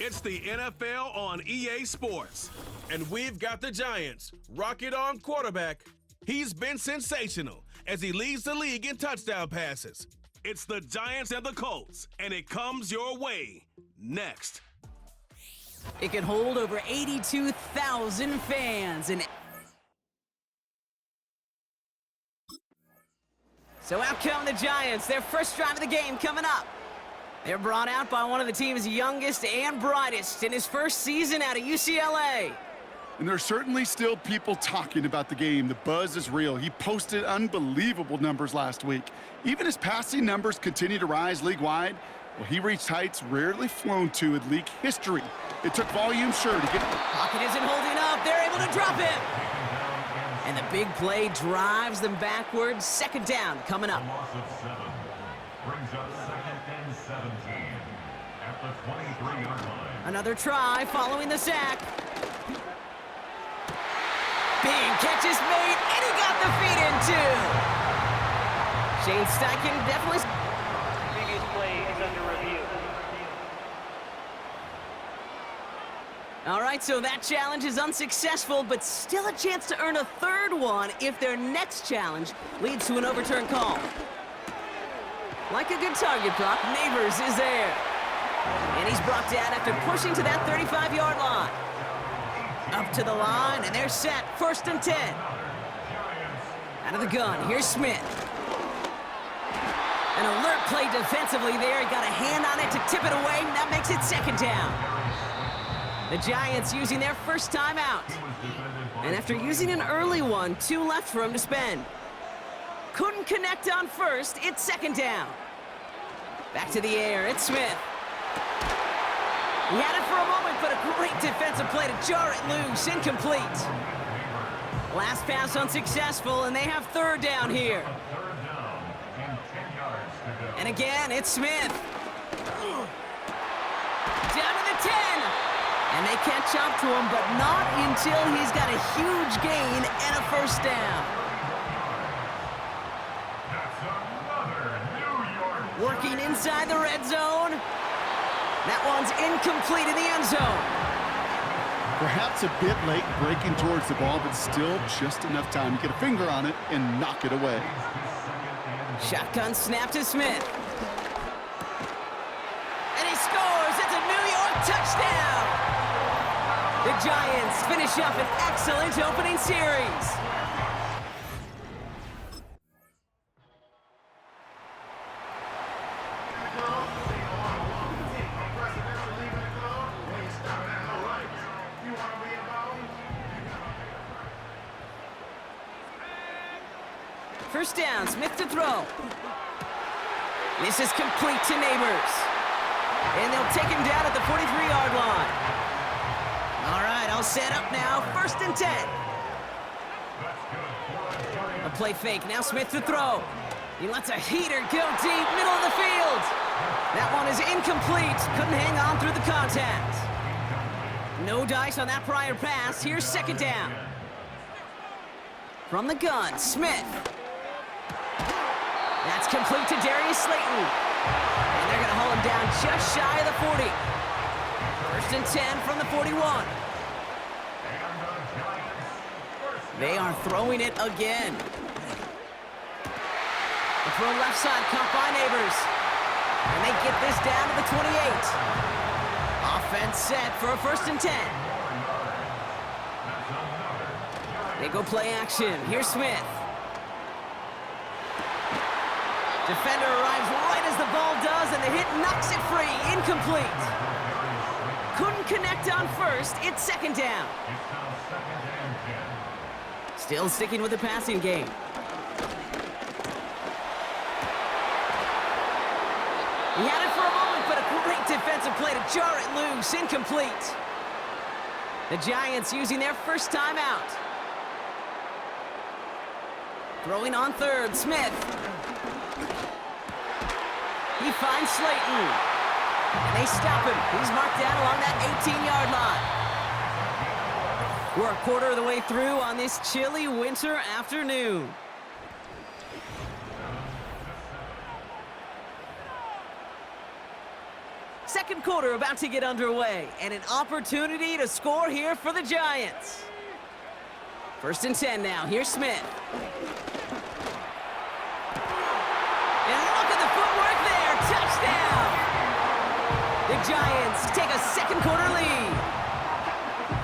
It's the NFL on EA Sports, and we've got the Giants. Rocket on quarterback. He's been sensational as he leads the league in touchdown passes. It's the Giants and the Colts, and it comes your way next. It can hold over 82,000 fans. So out come the Giants, their first drive of the game coming up. They're brought out by one of the team's youngest and brightest in his first season out of UCLA. And there's certainly still people talking about the game. The buzz is real. He posted unbelievable numbers last week. Even his passing numbers continue to rise league-wide. Well, he reached heights rarely flown to in league history. It took volume, sure, to get... Pocket isn't holding up. They're able to drop him. And the big play drives them backwards. Second down coming up. Loss of 7 brings up 2nd and 17 at the 23-yard line. Another try following the sack. Big catch is made, and he got the feet in too. Shane Steichen definitely... Previous play is under review. All right, so that challenge is unsuccessful, but still a chance to earn a third one if their next challenge leads to an overturned call. Like a good target prop, Neighbors is there. And he's brought down after pushing to that 35-yard line. Up to the line, and they're set. 1st and 10. Out of the gun, here's Smith. An alert play defensively there. He got a hand on it to tip it away, and that makes it 2nd down. The Giants using their first time out. And after using an early one, 2 left for him to spend. Couldn't connect on first, it's 2nd down. Back to the air, it's Smith. He had it for a moment, but a great defensive play to jar it loose, incomplete. Last pass unsuccessful, and they have 3rd down here. And again, it's Smith. Down to the 10. And they catch up to him, but not until he's got a huge gain and a 1st down. Working inside the red zone. That one's incomplete in the end zone. Perhaps a bit late breaking towards the ball, but still just enough time to get a finger on it and knock it away. Shotgun snap to Smith. And he scores. It's a New York touchdown. The Giants finish up an excellent opening series. First down, Smith to throw. This is complete to Neighbors. And they'll take him down at the 43-yard line. All right, all set up now. 1st and 10. A play fake. Now Smith to throw. He lets a heater go deep, middle of the field. That one is incomplete. Couldn't hang on through the contact. No dice on that prior pass. Here's 2nd down. From the gun, Smith. That's complete to Darius Slayton. And they're going to haul him down just shy of the 40. 1st and 10 from the 41. They are throwing it again. The throw left side, caught by Neighbors. And they get this down to the 28. Offense set for a 1st and 10. They go play action. Here's Smith. Defender arrives right as the ball does, and the hit knocks it free. Incomplete. Couldn't connect on first. It's 2nd down. Still sticking with the passing game. He had it for a moment, but a great defensive play to jar it loose. Incomplete. The Giants using their first time out. Throwing on 3rd, Smith. He finds Slayton. And they stop him. He's marked down along that 18-yard line. We're a quarter of the way through on this chilly winter afternoon. second quarter about to get underway, and an opportunity to score here for the Giants. 1st and 10 now. Here's Smith. And look at the footwork there. Touchdown! The Giants take a second quarter lead.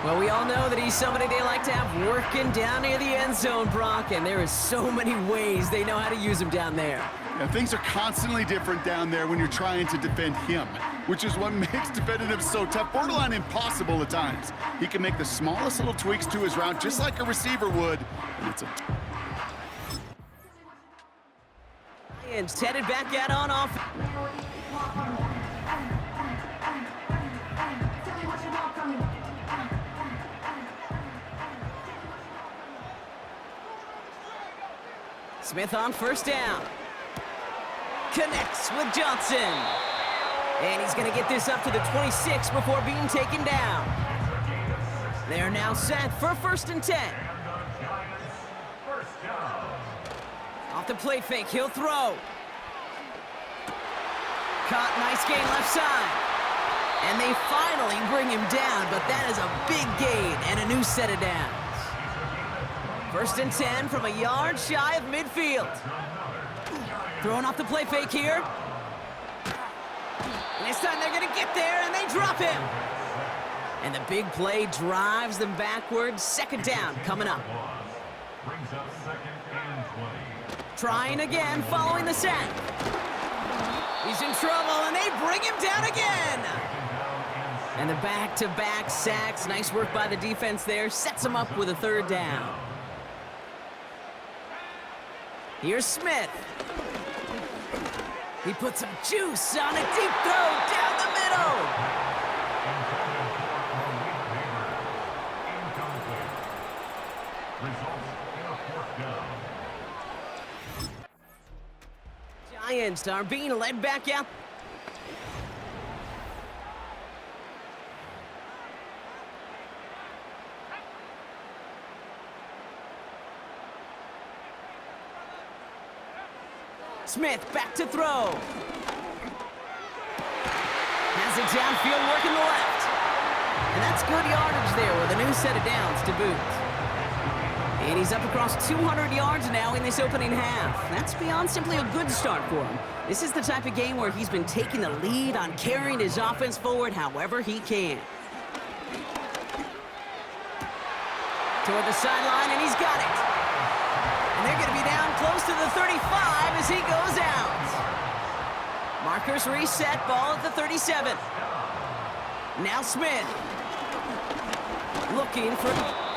Well, we all know that he's somebody they like to have working down near the end zone, Brock, and there is so many ways they know how to use him down there. Yeah, things are constantly different down there when you're trying to defend him, which is what makes defending him so tough, borderline impossible at times. He can make the smallest little tweaks to his route just like a receiver would, and it's a... Giants headed back out on off. Smith on 1st down. Connects with Johnson. And he's going to get this up to the 26 before being taken down. They're now set for 1st and 10. Off the play fake, he'll throw. Caught, nice gain left side. And they finally bring him down, but that is a big gain and a new set of downs. 1st and 10 from a yard shy of midfield. Throwing off the play fake here. And this time they're going to get there, and they drop him. And the big play drives them backwards. 2nd down coming up. Brings up 2nd and 20. Trying again following the sack. He's in trouble, and they bring him down again. And the back-to-back sacks. Nice work by the defense there. Sets him up with a 3rd down. Here's Smith. He puts some juice on a deep throw down the middle. Giants are being led back out. Smith back to throw. Has it downfield, working the left. And that's good yardage there with a new set of downs to boot. And he's up across 200 yards now in this opening half. That's beyond simply a good start for him. This is the type of game where he's been taking the lead on carrying his offense forward however he can. Toward the sideline, and he's got it. And they're going to be down close to the 35 as he goes out. Markers reset, ball at the 37. Now Smith. Looking for...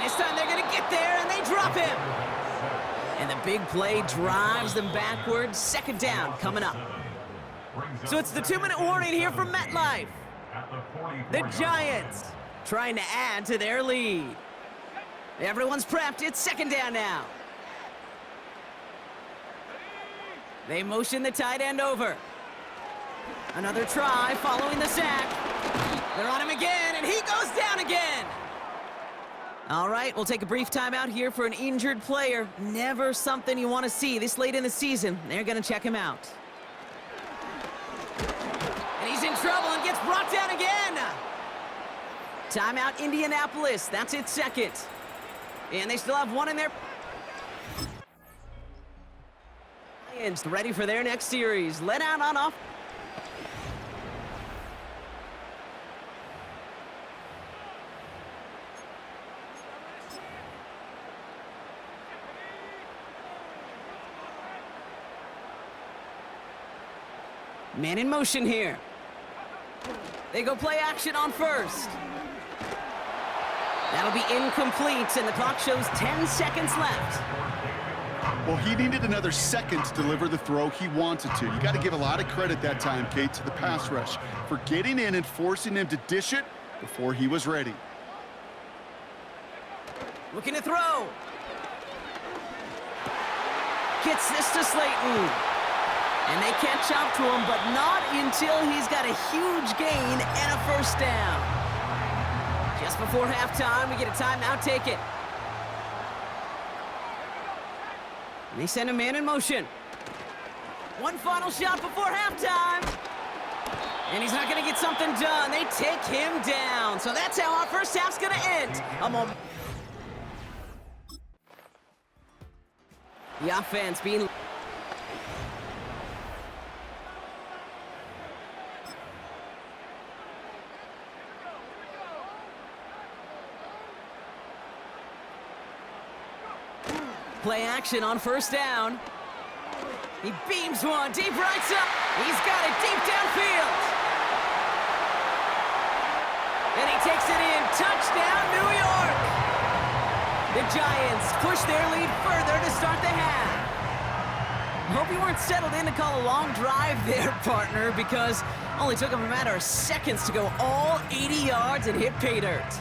This time they're going to get there, and they drop him. And the big play drives them backwards. 2nd down coming up. So it's the 2-minute warning here from MetLife. The Giants trying to add to their lead. Everyone's prepped. It's 2nd down now. They motion the tight end over. Another try following the sack. They're on him again, and he goes down again. All right, we'll take a brief timeout here for an injured player. Never something you want to see this late in the season. They're going to check him out. And he's in trouble and gets brought down again. Timeout, Indianapolis. That's its 2nd. And they still have one in there. Giants ready for their next series. Let out on off. Man in motion here. They go play action on 1st. That'll be incomplete, and the clock shows 10 seconds left. Well, he needed another second to deliver the throw he wanted to. You got to give a lot of credit that time, Kate, to the pass rush for getting in and forcing him to dish it before he was ready. Looking to throw. Gets this to Slayton. And they catch up to him, but not until he's got a huge gain and a 1st down. Just before halftime, we get a timeout. Take it. And they send a man in motion. One final shot before halftime. And he's not going to get something done. They take him down. So that's how our first half's going to end. The offense being... Play action on first down. He beams one deep right side. He's got it deep downfield. And he takes it in. Touchdown, New York. The Giants push their lead further to start the half. Hope you weren't settled in to call a long drive there, partner, because it only took him a matter of seconds to go all 80 yards and hit pay dirt.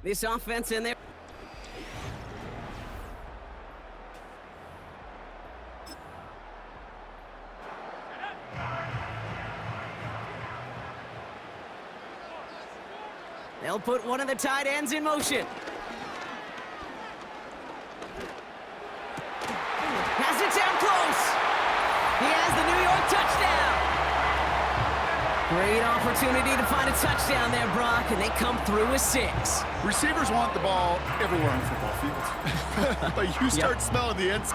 This offense in there. They'll put one of the tight ends in motion. Has it down close. He has the New York touchdown. Great opportunity to find a touchdown there, Brock, and they come through with 6. Receivers want the ball everywhere on the football field. But you start smelling the ends.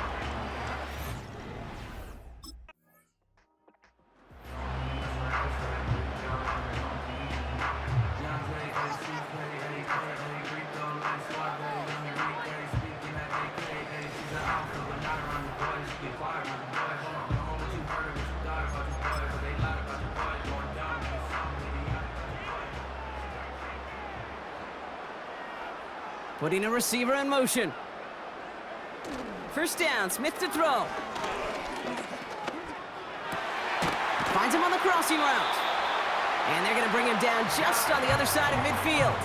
Putting a receiver in motion. First down, Smith to throw. Finds him on the crossing route. And they're going to bring him down just on the other side of midfield.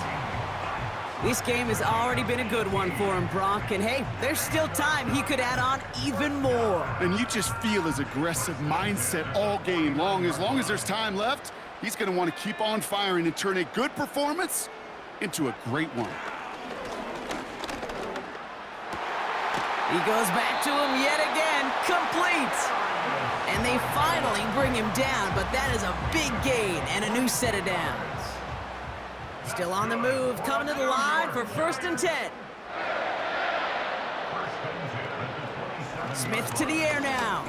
This game has already been a good one for him, Brock. And hey, there's still time he could add on even more. And you just feel his aggressive mindset all game long. As long as there's time left, he's going to want to keep on firing and turn a good performance into a great one. He goes back to him yet again, complete. And they finally bring him down, but that is a big gain and a new set of downs. Still on the move, coming to the line for 1st and 10. Smith to the air now.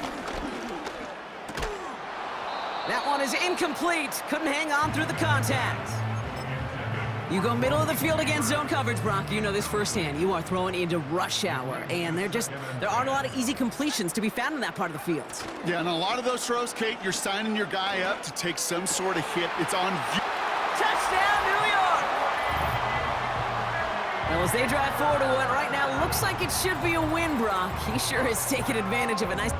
That one is incomplete. Couldn't hang on through the contact. You go middle of the field against zone coverage, Brock. You know this firsthand. You are throwing into rush hour, and there aren't a lot of easy completions to be found in that part of the field. Yeah, and a lot of those throws, Kate, you're signing your guy up to take some sort of hit. It's on you. Touchdown, New York! Well, as they drive forward to what right now looks like it should be a win, Brock. He sure has taken advantage of a nice...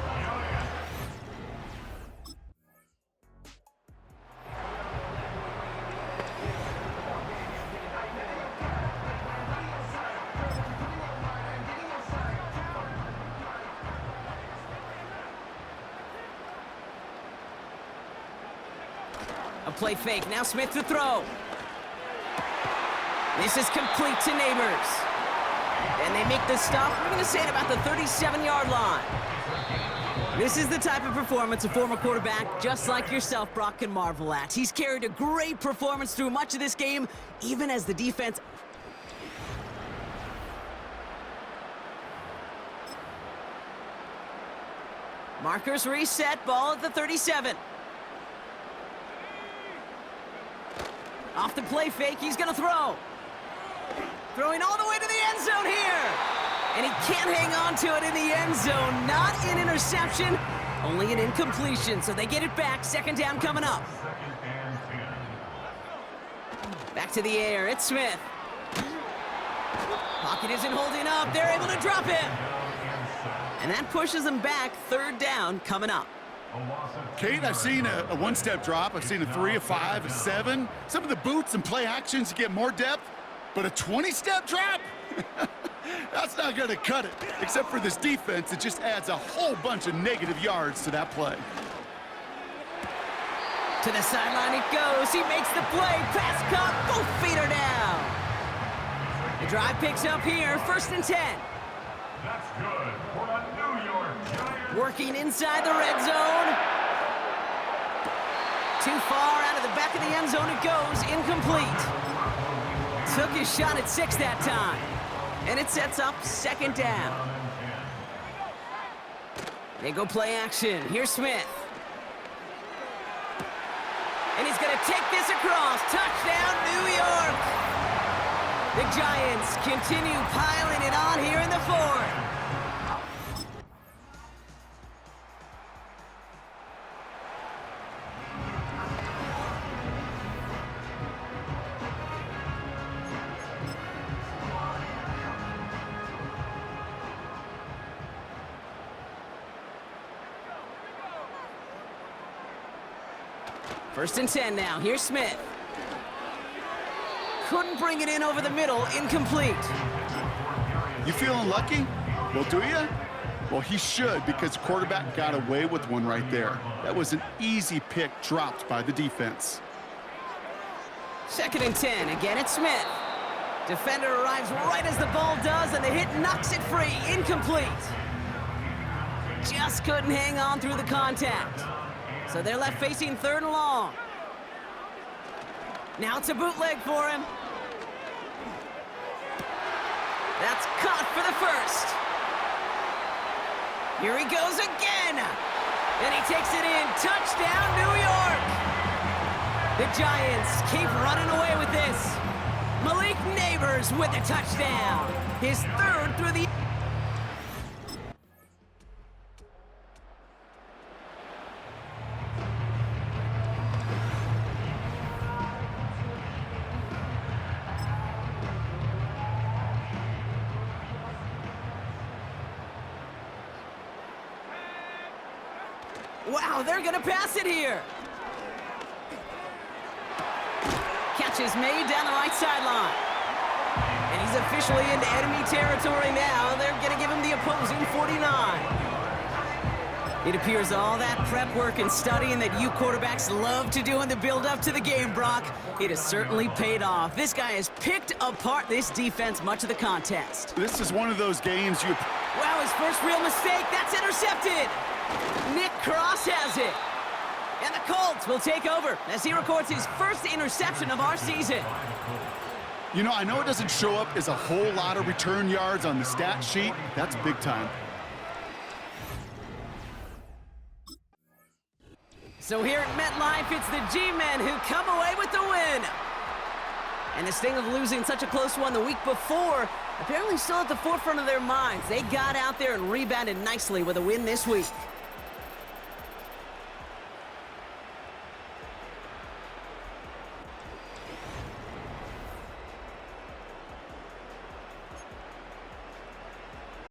A play fake, now Smith to throw. This is complete to Neighbors. And they make the stop, we're gonna say at about the 37-yard line. This is the type of performance a former quarterback just like yourself, Brock, can marvel at. He's carried a great performance through much of this game, even as the defense... Markers reset, ball at the 37. Off the play fake, he's gonna throw. Throwing all the way to the end zone here. And he can't hang on to it in the end zone. Not an interception, only an incompletion. So they get it back, 2nd down coming up. Back to the air, it's Smith. Pocket isn't holding up, they're able to drop him. And that pushes them back, 3rd down coming up. Kate, I've seen a one-step drop. I've seen a 3, a 5, a 7. Some of the boots and play actions you get more depth, but a 20-step drop? That's not going to cut it. Except for this defense, it just adds a whole bunch of negative yards to that play. To the sideline it goes. He makes the play. Pass caught. Both feet are down. The drive picks up here. 1st and 10. That's good for the New York Giants. Working inside the red zone. Too far out of the back of the end zone it goes, incomplete. Took his shot at 6 that time. And it sets up 2nd down. They go play action. Here's Smith. And he's gonna take this across. Touchdown, New York! The Giants continue piling it on here in the 4th. First and 10 now. Here's Smith. Couldn't bring it in over the middle. Incomplete. You feeling lucky? Well, do you? Well, he should, because quarterback got away with one right there. That was an easy pick dropped by the defense. 2nd and 10. Again, it's Smith. Defender arrives right as the ball does, and the hit knocks it free. Incomplete. Just couldn't hang on through the contact. So they're left facing 3rd and long. Now it's a bootleg for him. That's caught for the 1st. Here he goes again. And he takes it in. Touchdown, New York. The Giants keep running away with this. Malik Neighbors with the touchdown. His 3rd through the... Wow, they're gonna pass it here. Catch is made down the right sideline. And he's officially into enemy territory now. They're gonna give him the opposing 49. It appears all that prep work and studying that you quarterbacks love to do in the build-up to the game, Brock, it has certainly paid off. This guy has picked apart this defense much of the contest. This is one of those games you... Wow, his first real mistake. That's intercepted. Nick Cross has it. And the Colts will take over as he records his first interception of our season. You know, I know it doesn't show up as a whole lot of return yards on the stat sheet. That's big time. So here at MetLife, it's the G-Men who come away with the win. And the sting of losing such a close one the week before apparently still at the forefront of their minds. They got out there and rebounded nicely with a win this week.